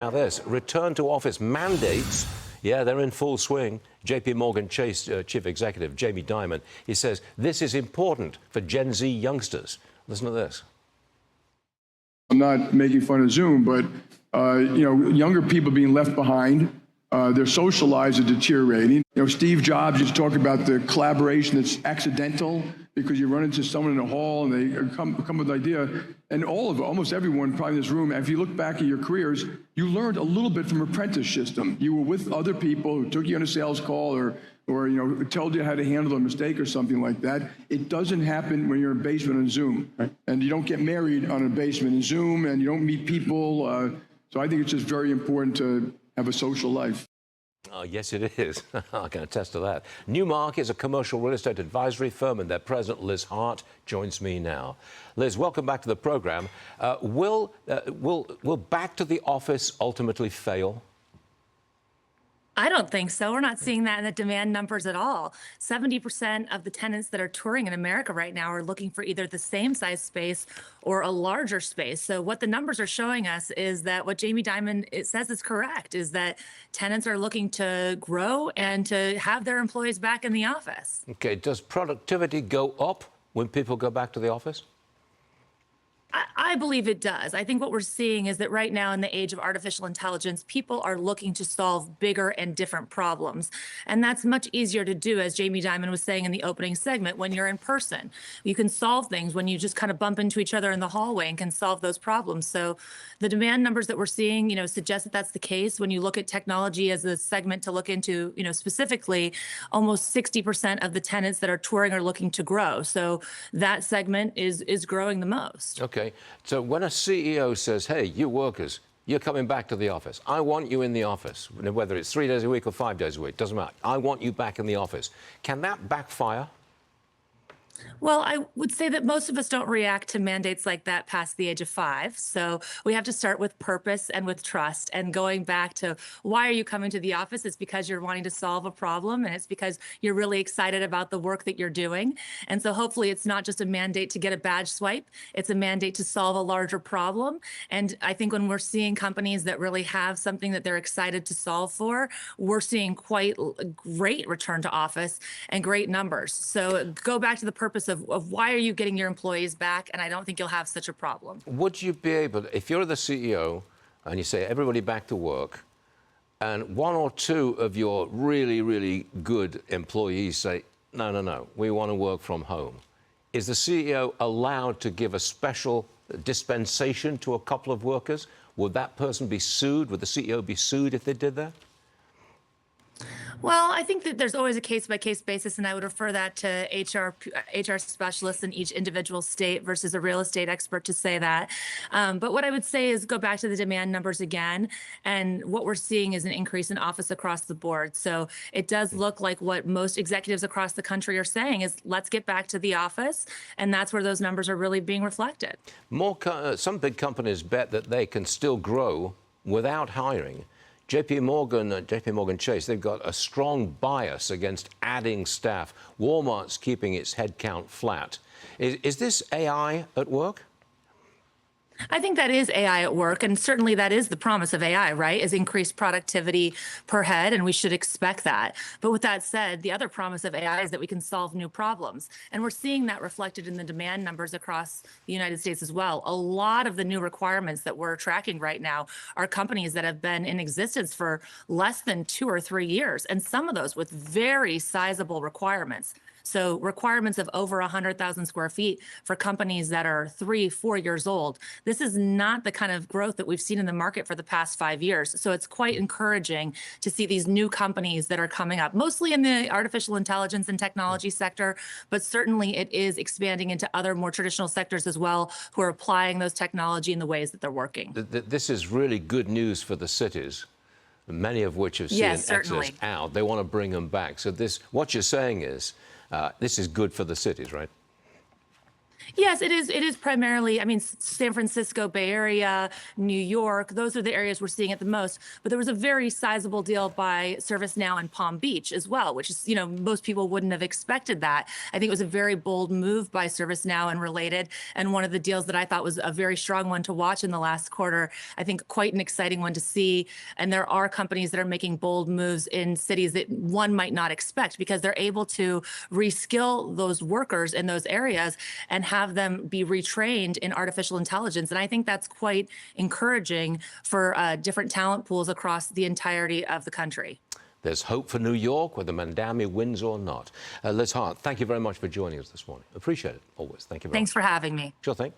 Now this, return to office mandates, yeah, they're in full swing. JP Morgan Chase Chief Executive Jamie Dimon, he says this is important for Gen Z youngsters. Listen to this. I'm not making fun of Zoom, but younger people being left behind, their social lives are deteriorating. Steve Jobs used to talk about the collaboration that's accidental because you run into someone in a hall and they come with an idea. And almost everyone probably in this room, if you look back at your careers, you learned a little bit from apprentice system. You were with other people who took you on a sales call or told you how to handle a mistake or something like that. It doesn't happen when you're in a basement on Zoom. Right. And you don't get married on a basement in Zoom, and you don't meet people. So I think it's just very important to have a social life. Oh, yes, it is. I can attest to that. Newmark is a commercial real estate advisory firm, and their president, Liz Hart, joins me now. Liz, welcome back to the program. Will back to the office ultimately fail? I don't think so. We're not seeing that in the demand numbers at all. 70% of the tenants that are touring in America right now are looking for either the same size space or a larger space. So what the numbers are showing us is that what Jamie Dimon says is correct, is that tenants are looking to grow and to have their employees back in the office. Okay, does productivity go up when people go back to the office? I believe it does. I think what we're seeing is that right now in the age of artificial intelligence, people are looking to solve bigger and different problems. And that's much easier to do, as Jamie Dimon was saying in the opening segment, when you're in person. You can solve things when you just kind of bump into each other in the hallway and can solve those problems. So the demand numbers that we're seeing, suggest that that's the case. When you look at technology as a segment to look into, specifically, almost 60% of the tenants that are touring are looking to grow. So that segment is growing the most. Okay. So when a CEO says, hey, you workers, you're coming back to the office. I want you in the office, whether it's 3 days a week or 5 days a week, doesn't matter. I want you back in the office. Can that backfire? Well, I would say that most of us don't react to mandates like that past the age of 5. So we have to start with purpose and with trust, and going back to why are you coming to the office? It's because you're wanting to solve a problem, and it's because you're really excited about the work that you're doing. And so hopefully it's not just a mandate to get a badge swipe. It's a mandate to solve a larger problem. And I think when we're seeing companies that really have something that they're excited to solve for, we're seeing quite a great return to office and great numbers. So go back to the purpose of why are you getting your employees back, and I don't think you'll have such a problem. Would you be able, if you're the CEO and you say everybody back to work, and 1 or 2 of your really, really good employees say, no, we want to work from home, is the CEO allowed to give a special dispensation to a couple of workers? Would that person be sued? Would the CEO be sued if they did that? Well, I think that there's always a case-by-case basis, and I would refer that to HR specialists in each individual state versus a real estate expert to say that. But what I would say is go back to the demand numbers again, and what we're seeing is an increase in office across the board. So it does look like what most executives across the country are saying is let's get back to the office, and that's where those numbers are really being reflected. Some big companies bet that they can still grow without hiring. JP Morgan Chase, they've got a strong bias against adding staff. Walmart's keeping its headcount flat. Is this AI at work? I think that is AI at work, and certainly that is the promise of AI, right, is increased productivity per head, and we should expect that. But with that said, the other promise of AI is that we can solve new problems, and we're seeing that reflected in the demand numbers across the United States as well. A lot of the new requirements that we're tracking right now are companies that have been in existence for less than 2 or 3 years, and some of those with very sizable requirements. So requirements of over 100,000 square feet for companies that are 3, 4 years old. This is not the kind of growth that we've seen in the market for the past 5 years. So it's quite encouraging to see these new companies that are coming up, mostly in the artificial intelligence and technology sector, but certainly it is expanding into other more traditional sectors as well, who are applying those technology in the ways that they're working. This is really good news for the cities, many of which have seen excess out. They want to bring them back. So what you're saying is, this is good for the cities, right? Yes, it is. It is primarily, I mean, San Francisco, Bay Area, New York, those are the areas we're seeing it the most. But there was a very sizable deal by ServiceNow in Palm Beach as well, which is, most people wouldn't have expected that. I think it was a very bold move by ServiceNow and Related. And one of the deals that I thought was a very strong one to watch in the last quarter. I think quite an exciting one to see. And there are companies that are making bold moves in cities that one might not expect because they're able to reskill those workers in those areas and have them be retrained in artificial intelligence. And I think that's quite encouraging for different talent pools across the entirety of the country. There's hope for New York, whether Mandami wins or not. Liz Hart, thank you very much for joining us this morning. Appreciate it, always. Thank you very much. Thanks for having me. Sure thing.